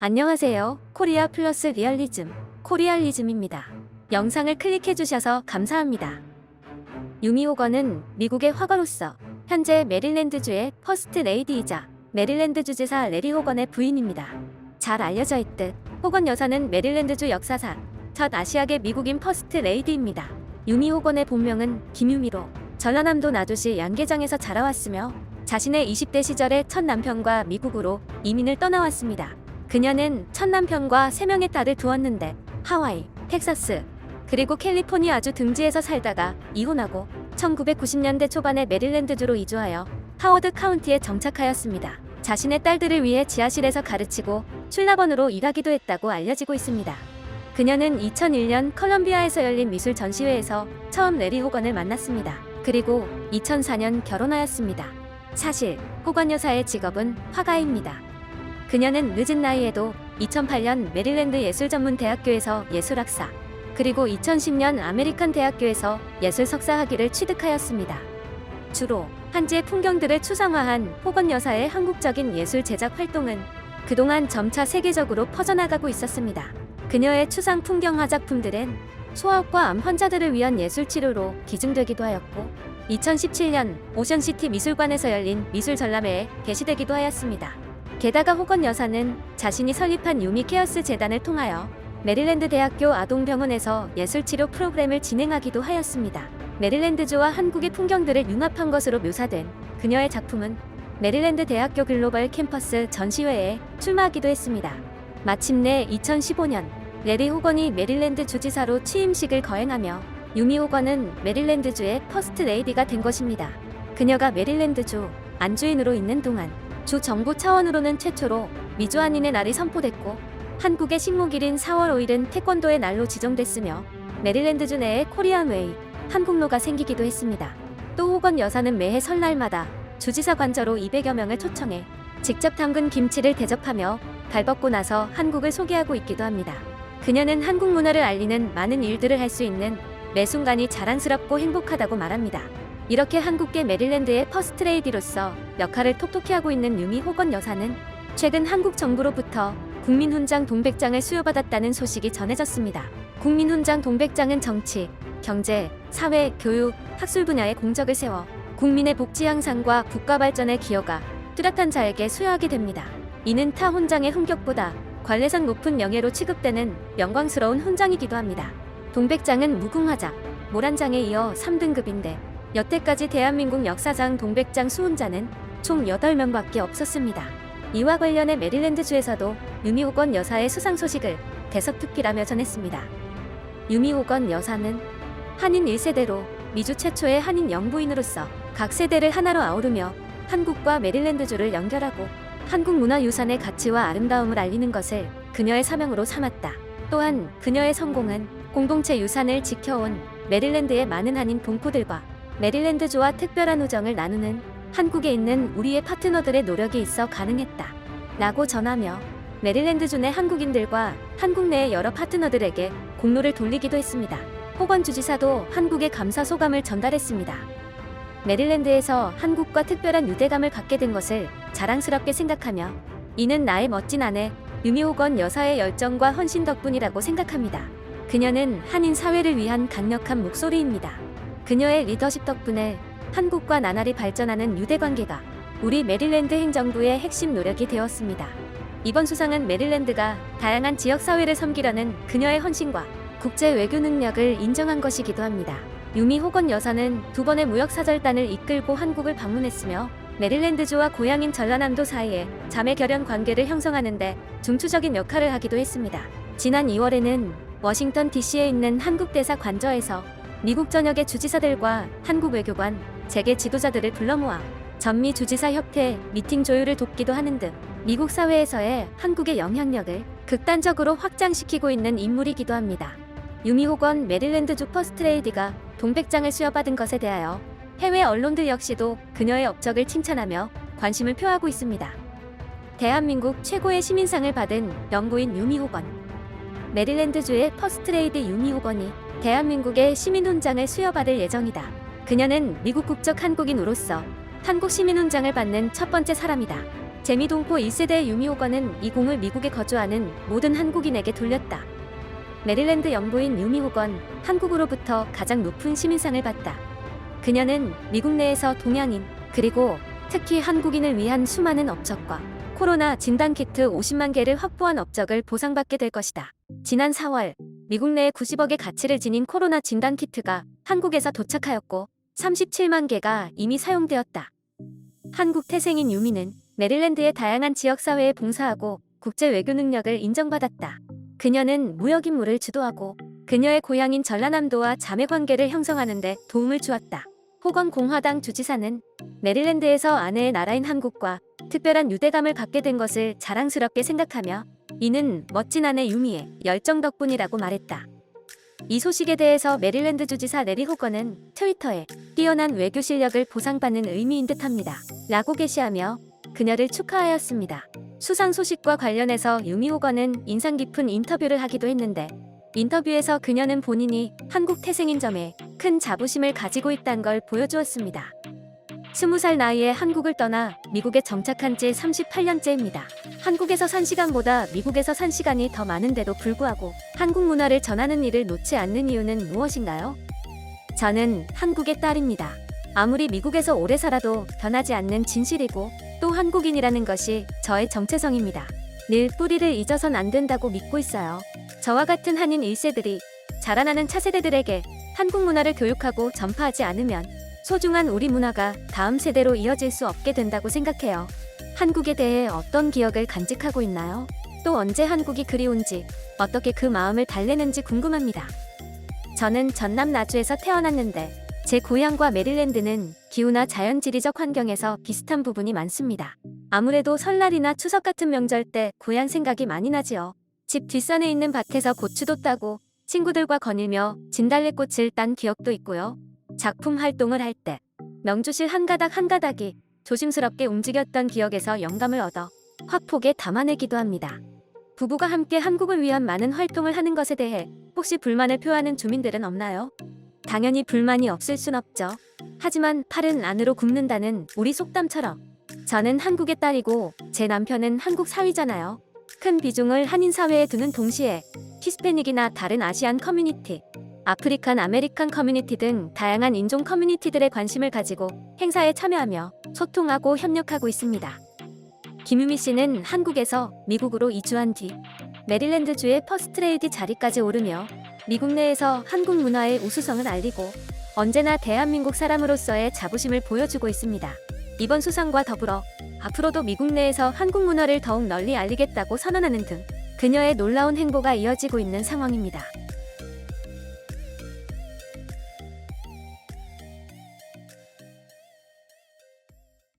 안녕하세요. 코리아 플러스 리얼리즘, 코리알리즘입니다. 영상을 클릭해주셔서 감사합니다. 유미 호건은 미국의 화가로서 현재 메릴랜드주의 퍼스트 레이디이자 메릴랜드 주지사 레리 호건의 부인입니다. 잘 알려져 있듯 호건 여사는 메릴랜드주 역사상 첫 아시아계 미국인 퍼스트 레이디입니다. 유미 호건의 본명은 김유미로 전라남도 나주시 양계장에서 자라왔으며 자신의 20대 시절에 첫 남편과 미국으로 이민을 떠나왔습니다. 그녀는 첫 남편과 3명의 딸을 두었는데 하와이, 텍사스, 그리고 캘리포니아주 등지에서 살다가 이혼하고 1990년대 초반에 메릴랜드주로 이주하여 하워드 카운티에 정착하였습니다. 자신의 딸들을 위해 지하실에서 가르치고 출납원으로 일하기도 했다고 알려지고 있습니다. 그녀는 2001년 컬럼비아에서 열린 미술 전시회에서 처음 레리 호건을 만났습니다. 그리고 2004년 결혼하였습니다. 사실 호건 여사의 직업은 화가입니다. 그녀는 늦은 나이에도 2008년 메릴랜드 예술전문대학교에서 예술학사, 그리고 2010년 아메리칸 대학교에서 예술 석사 학위를 취득하였습니다. 주로 한지의 풍경들을 추상화한 호건 여사의 한국적인 예술 제작 활동은 그동안 점차 세계적으로 퍼져나가고 있었습니다. 그녀의 추상 풍경화 작품들은 소아과 암 환자들을 위한 예술 치료로 기증되기도 하였고 2017년 오션시티 미술관에서 열린 미술 전람회에 게시되기도 하였습니다. 게다가 호건 여사는 자신이 설립한 유미 케어스 재단을 통하여 메릴랜드 대학교 아동병원에서 예술치료 프로그램을 진행하기도 하였습니다. 메릴랜드주와 한국의 풍경들을 융합한 것으로 묘사된 그녀의 작품은 메릴랜드 대학교 글로벌 캠퍼스 전시회에 출마하기도 했습니다. 마침내 2015년 레리 호건이 메릴랜드 주지사로 취임식을 거행하며 유미 호건은 메릴랜드주의 퍼스트 레이디가 된 것입니다. 그녀가 메릴랜드주 안주인으로 있는 동안 주 정부 차원으로는 최초로 미주한인의 날이 선포됐고 한국의 식목일인 4월 5일은 태권도의 날로 지정됐으며 메릴랜드주 내에 코리안웨이, 한국로가 생기기도 했습니다. 또 호건 여사는 매해 설날마다 주지사 관저로 200여 명을 초청해 직접 담근 김치를 대접하며 발벗고 나서 한국을 소개하고 있기도 합니다. 그녀는 한국 문화를 알리는 많은 일들을 할 수 있는 매 순간이 자랑스럽고 행복하다고 말합니다. 이렇게 한국계 메릴랜드의 퍼스트레이디로서 역할을 톡톡히 하고 있는 유미 호건 여사는 최근 한국 정부로부터 국민훈장 동백장을 수여받았다는 소식이 전해졌습니다. 국민훈장 동백장은 정치, 경제, 사회, 교육, 학술 분야의 공적을 세워 국민의 복지 향상과 국가 발전에 기여가 뚜렷한 자에게 수여하게 됩니다. 이는 타 훈장의 훈격보다 관례상 높은 명예로 취급되는 영광스러운 훈장이기도 합니다. 동백장은 무궁화장, 모란장에 이어 3등급인데 여태까지 대한민국 역사상 동백장 수훈자는 총 8명밖에 없었습니다. 이와 관련해 메릴랜드주에서도 유미 호건 여사의 수상 소식을 대서특필하며 전했습니다. 유미 호건 여사는 한인 1세대로 미주 최초의 한인 영부인으로서 각 세대를 하나로 아우르며 한국과 메릴랜드주를 연결하고 한국 문화유산의 가치와 아름다움을 알리는 것을 그녀의 사명으로 삼았다. 또한 그녀의 성공은 공동체 유산을 지켜온 메릴랜드의 많은 한인 동포들과 메릴랜드주와 특별한 우정을 나누는 한국에 있는 우리의 파트너들의 노력이 있어 가능했다. 라고 전하며 메릴랜드주 내 한국인들과 한국 내의 여러 파트너들에게 공로를 돌리기도 했습니다. 호건 주지사도 한국의 감사 소감을 전달했습니다. 메릴랜드에서 한국과 특별한 유대감을 갖게 된 것을 자랑스럽게 생각하며 이는 나의 멋진 아내 유미 호건 여사의 열정과 헌신 덕분이라고 생각합니다. 그녀는 한인 사회를 위한 강력한 목소리입니다. 그녀의 리더십 덕분에 한국과 나날이 발전하는 유대관계가 우리 메릴랜드 행정부의 핵심 노력이 되었습니다. 이번 수상은 메릴랜드가 다양한 지역사회를 섬기려는 그녀의 헌신과 국제 외교 능력을 인정한 것이기도 합니다. 유미 호건 여사는 2번의 무역사절단을 이끌고 한국을 방문했으며 메릴랜드주와 고향인 전라남도 사이에 자매 결연 관계를 형성하는 데 중추적인 역할을 하기도 했습니다. 지난 2월에는 워싱턴 DC에 있는 한국대사 관저에서 미국 전역의 주지사들과 한국 외교관, 재계 지도자들을 불러 모아 전미 주지사 협회 미팅 조율을 돕기도 하는 등 미국 사회에서의 한국의 영향력을 극단적으로 확장시키고 있는 인물이기도 합니다. 유미 호건 메릴랜드주 퍼스트레이디가 동백장을 수여받은 것에 대하여 해외 언론들 역시도 그녀의 업적을 칭찬하며 관심을 표하고 있습니다. 대한민국 최고의 시민상을 받은 영부인 유미 호건. 메릴랜드주의 퍼스트레이디 유미 호건이 대한민국의 시민훈장을 수여받을 예정이다. 그녀는 미국 국적 한국인으로서 한국 시민훈장을 받는 첫 번째 사람이다. 재미동포 1세대 유미호건은 이 공을 미국에 거주하는 모든 한국인에게 돌렸다. 메릴랜드 영부인 유미호건, 한국으로부터 가장 높은 시민상을 받다. 그녀는 미국 내에서 동양인, 그리고 특히 한국인을 위한 수많은 업적과 코로나 진단키트 50만 개를 확보한 업적을 보상받게 될 것이다. 지난 4월, 미국 내에 90억의 가치를 지닌 코로나 진단키트가 한국에서 도착하였고 37만 개가 이미 사용되었다. 한국 태생인 유미는 메릴랜드의 다양한 지역사회에 봉사하고 국제 외교 능력을 인정받았다. 그녀는 무역 임무를 주도하고 그녀의 고향인 전라남도와 자매관계를 형성하는 데 도움을 주었다. 호건 공화당 주지사는 메릴랜드에서 아내의 나라인 한국과 특별한 유대감을 갖게 된 것을 자랑스럽게 생각하며 이는 멋진 아내 유미의 열정 덕분이라고 말했다. 이 소식에 대해서 메릴랜드 주지사 레리 호건은 트위터에 뛰어난 외교 실력을 보상받는 의미인 듯합니다. 라고 게시하며 그녀를 축하하였습니다. 수상 소식과 관련해서 유미 호건은 인상 깊은 인터뷰를 하기도 했는데 인터뷰에서 그녀는 본인이 한국 태생인 점에 큰 자부심을 가지고 있다는 걸 보여주었습니다. 20살 나이에 한국을 떠나 미국에 정착한 지 38년째입니다. 한국에서 산 시간보다 미국에서 산 시간이 더 많은데도 불구하고 한국 문화를 전하는 일을 놓지 않는 이유는 무엇인가요? 저는 한국의 딸입니다. 아무리 미국에서 오래 살아도 변하지 않는 진실이고 또 한국인이라는 것이 저의 정체성입니다. 늘 뿌리를 잊어선 안 된다고 믿고 있어요. 저와 같은 한인 1세들이 자라나는 차세대들에게 한국 문화를 교육하고 전파하지 않으면 소중한 우리 문화가 다음 세대로 이어질 수 없게 된다고 생각해요. 한국에 대해 어떤 기억을 간직하고 있나요? 또 언제 한국이 그리운지, 어떻게 그 마음을 달래는지 궁금합니다. 저는 전남 나주에서 태어났는데 제 고향과 메릴랜드는 기후나 자연지리적 환경에서 비슷한 부분이 많습니다. 아무래도 설날이나 추석 같은 명절 때 고향 생각이 많이 나지요. 집 뒷산에 있는 밭에서 고추도 따고 친구들과 거닐며 진달래꽃을 딴 기억도 있고요. 작품 활동을 할 때 명주실 한 가닥 한 가닥이 조심스럽게 움직였던 기억에서 영감을 얻어 화폭에 담아내기도 합니다. 부부가 함께 한국을 위한 많은 활동을 하는 것에 대해 혹시 불만을 표하는 주민들은 없나요? 당연히 불만이 없을 순 없죠. 하지만 팔은 안으로 굽는다는 우리 속담처럼 저는 한국의 딸이고 제 남편은 한국 사위잖아요. 큰 비중을 한인 사회에 두는 동시에 히스패닉이나 다른 아시안 커뮤니티, 아프리칸 아메리칸 커뮤니티 등 다양한 인종 커뮤니티들의 관심을 가지고 행사에 참여하며 소통하고 협력하고 있습니다. 김유미 씨는 한국에서 미국으로 이주한 뒤 메릴랜드주의 퍼스트레이디 자리까지 오르며 미국 내에서 한국 문화의 우수성을 알리고 언제나 대한민국 사람으로서의 자부심을 보여주고 있습니다. 이번 수상과 더불어 앞으로도 미국 내에서 한국 문화를 더욱 널리 알리겠다고 선언하는 등 그녀의 놀라운 행보가 이어지고 있는 상황입니다.